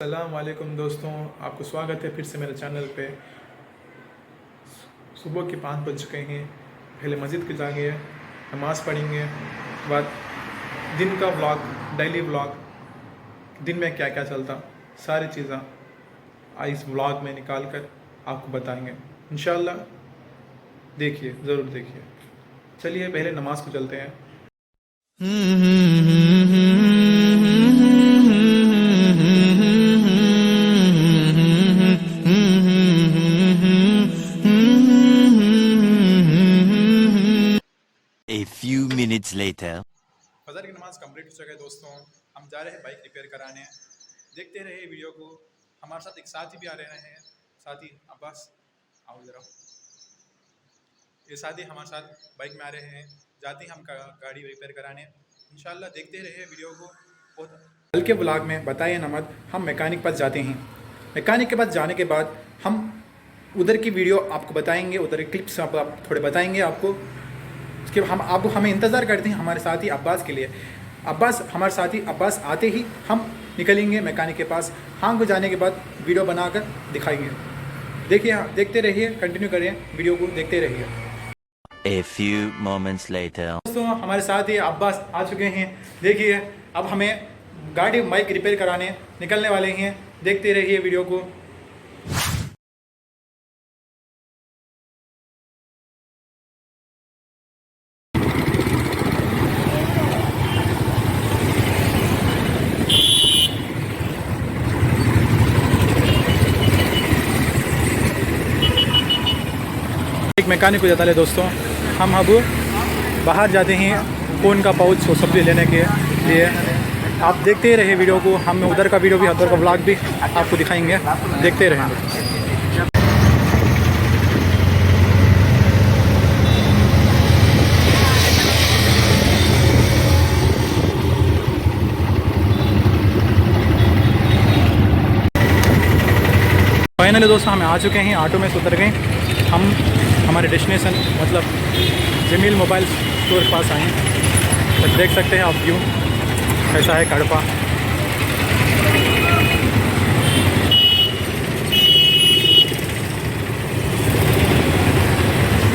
अस्सलाम वालेकुम दोस्तों, आपको स्वागत है फिर से मेरे चैनल पे। सुबह के 5 बज चुके हैं। पहले मस्जिद के जाएंगे, नमाज़ पढ़ेंगे, बाद दिन का व्लॉग, डेली व्लॉग, दिन में क्या क्या चलता, सारी चीज़ें इस व्लॉग में निकाल कर आपको बताएंगे इंशाल्लाह। देखिए, ज़रूर देखिए। चलिए पहले नमाज को चलते हैं। A few minutes later. फजर की नमाज कंप्लीट हो चुका है दोस्तों। हम जा रहे हैं बाइक रिपेयर कराने। देखते रहे वीडियो को। हमारे साथ एक साथी भी आ रहे हैं, साथी अब्बास, आओ जरा। ये साथी हमारे साथ बाइक में आ रहे हैं। जाते हैं हम गाड़ी रिपेयर कराने इंशाल्लाह। देखते रहे वीडियो को। बहुत कल के ब्लॉग में बताया नमत, हम मैकेनिक पास जाते हैं। मैकेनिक के पास जाने के बाद हम उधर की वीडियो आपको बताएंगे, उधर के क्लिप्स आप थोड़े बताएंगे आपको। उसके हम आप हमें इंतज़ार करते हैं हमारे साथी अब्बास के लिए। अब्बास, हमारे साथी अब्बास आते ही हम निकलेंगे मैकेनिक के पास। हाँ को जाने के बाद वीडियो बनाकर दिखाएंगे। देखिए, देखते रहिए, कंटिन्यू करिए, वीडियो को देखते रहिए। A few moments later. दोस्तों, हमारे साथ ही अब्बास आ चुके हैं। देखिए, अब हमें गाड़ी बाइक रिपेयर कराने निकलने वाले हैं। देखते रहिए वीडियो को। एक मैकेनिक को जाता है दोस्तों। हम अब बाहर जाते हैं फ़ोन का पाउच वो सब लेने के लिए। आप देखते रहे वीडियो को। हम उधर का वीडियो भी, उधर का व्लॉग भी आपको दिखाएंगे। देखते रहें। फाइनली दोस्तों, हम आ चुके हैं, ऑटो में से उतर गए। हम हमारे डेस्टिनेशन मतलब जमील मोबाइल स्टोर के पास आए। तो देख सकते हैं आप व्यू कैसा है कड़पा।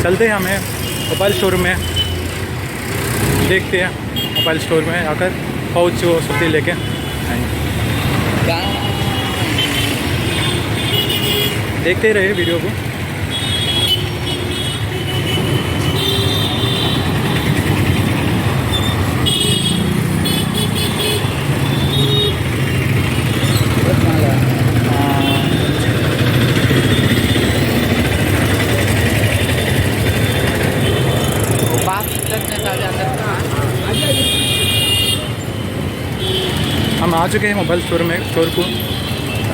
चलते हैं हमें मोबाइल स्टोर में। देखते हैं मोबाइल स्टोर में आकर पाउच वो सब लेके आएंगे। देखते रहे वीडियो को। हम आ चुके हैं मोबाइल स्टोर को।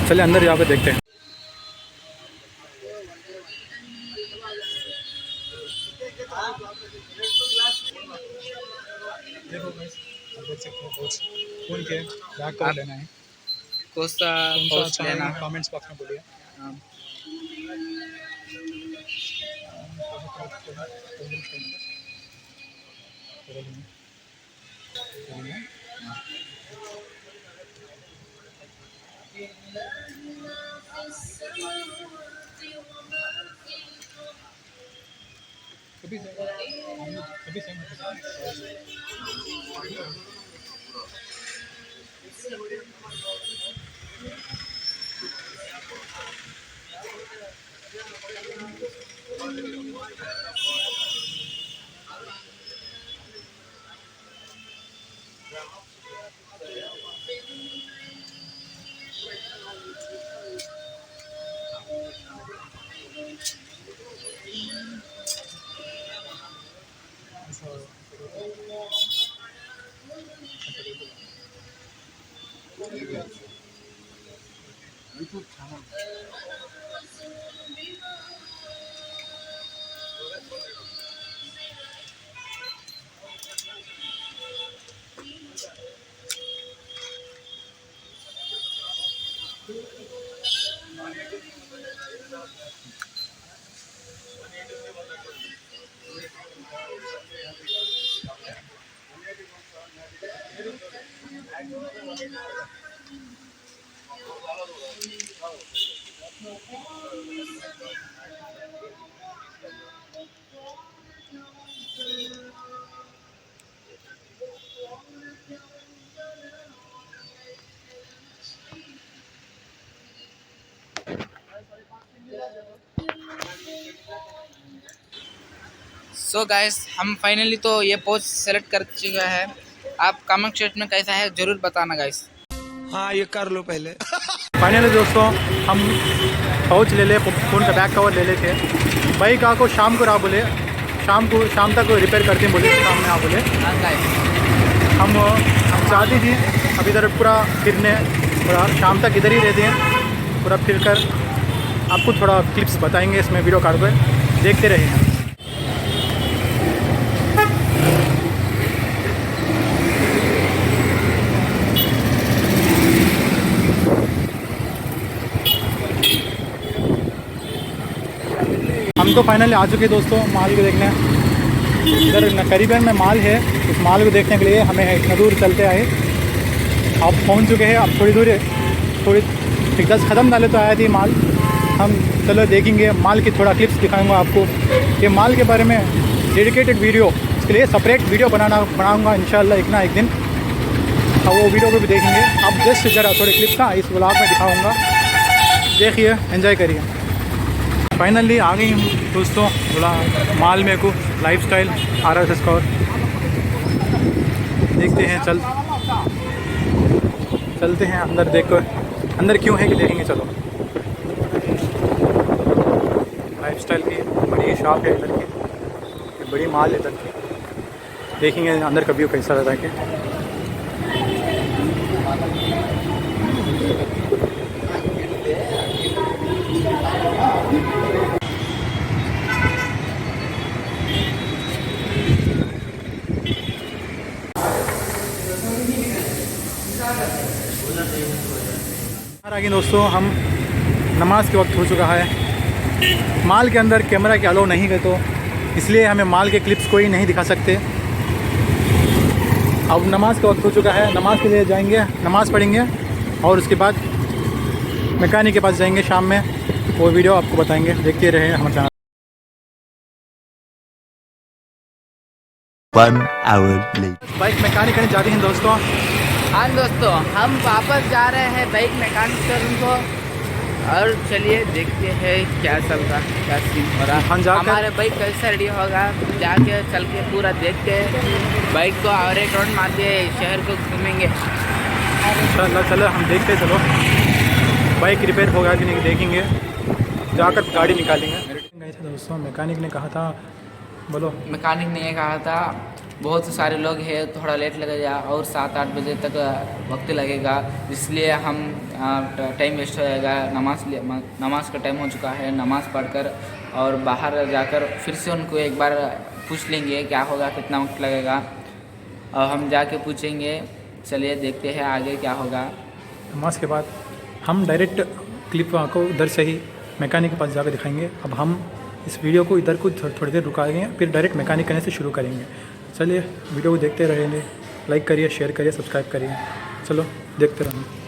चले अंदर जाकर देखते हैं। देखो गाइस, आप देख सकते हो कोच कौन के ब्लैक कलर लेना है। कौन सा अच्छा लेना, कमेंट्स बॉक्स में बोलिए। कभी same YouTube channel. So guys हम फाइनली तो ये पोज सेलेक्ट कर चुका है। आप कमेंट सेक्शन में कैसा है जरूर बताना गाइस। हाँ ये कर लो पहले। फाइनली दोस्तों हम पाउच ले ले, फ़ोन का बैक कवर ले ले थे। बाइक आपको शाम को रहा बोले, शाम तक रिपेयर करते हैं बोले, शाम में आप बोले। हाँ गाइस हम चाहती थी अब इधर पूरा फिरने, पूरा शाम तक इधर ही रहते हैं, पूरा फिर कर आपको थोड़ा क्लिप्स बताएंगे इसमें वीडियो काट कर, देखते रहिए। हम तो फाइनली आ चुके दोस्तों माल को देखने। इधर करीबन में माल है, उस माल को देखने के लिए हमें इतना दूर चलते आए। अब पहुंच चुके हैं, अब थोड़ी दूर थोड़ी 10 कदम डाले तो आया थी माल। हम चलो देखेंगे माल की, थोड़ा क्लिप्स दिखाऊंगा आपको। ये माल के बारे में डेडिकेटेड वीडियो, इसके लिए सेपरेट वीडियो बनाऊंगा इंशाल्लाह एक ना एक दिन। अब वो वीडियो को भी देखेंगे। अब जस्ट ज़रा थोड़े क्लिप्स ना इस व्लॉग में दिखाऊँगा, देखिए एंजॉय करिए। फाइनली आ गई हम दोस्तों थोड़ा माल में को लाइफस्टाइल RS स्कोर देखते हैं। चलते हैं अंदर, देखो अंदर क्यों है कि देखेंगे। चलो लाइफस्टाइल की बड़ी शॉप है इधर की, बड़ी माल है इधर की, देखेंगे अंदर का व्यू कैसा रहता है कि। आगे दोस्तों हम नमाज के वक्त हो चुका है। माल के अंदर कैमरा के अलाउ नहीं है, तो इसलिए हमें माल के क्लिप्स कोई नहीं दिखा सकते। अब नमाज का वक्त हो चुका है, नमाज के लिए जाएंगे, नमाज पढ़ेंगे और उसके बाद मैकेनिक के पास जाएंगे शाम में। वो वीडियो आपको बताएंगे, देखते रहे हमारे channel. 1 hour later. Bike mechanic करने जाते हैं दोस्तों। हाँ दोस्तों हम वापस जा रहे हैं बाइक मैकेनिक शोरूम को, और चलिए देखते हैं क्या चल रहा, क्या सीन हो रहा। हम जाकर हमारे बाइक कैसा रेडी होगा, जाके चल के पूरा देखते हैं बाइक को, और एक राउंड मारते शहर को घूमेंगे इंशाल्लाह। चलो हम देखते हैं, चलो बाइक रिपेयर होगा कि नहीं देखेंगे, जाकर गाड़ी निकालेंगे। गए थे दोस्तों, मैकेनिक ने कहा था, बोलो। मैकेनिक ने कहा था बहुत सारे लोग हैं, थोड़ा लेट लगेगा और 7-8 बजे तक वक्त लगेगा, इसलिए हम टाइम वेस्ट हो जाएगा। नमाज का टाइम हो चुका है, नमाज़ पढ़कर और बाहर जाकर फिर से उनको एक बार पूछ लेंगे क्या होगा, कितना वक्त लगेगा, और हम जाके पूछेंगे। चलिए देखते हैं आगे क्या होगा। नमाज के बाद हम डायरेक्ट क्लिप को उधर से ही मैकेनिक के पास जाकर दिखाएंगे। अब हम इस वीडियो को इधर को थोड़ी देर रुकाएंगे, फिर डायरेक्ट मैकेनिक करने से शुरू करेंगे। चलिए वीडियो को देखते रहेंगे, लाइक करिए, शेयर करिए, सब्सक्राइब करिए। चलो देखते रहेंगे।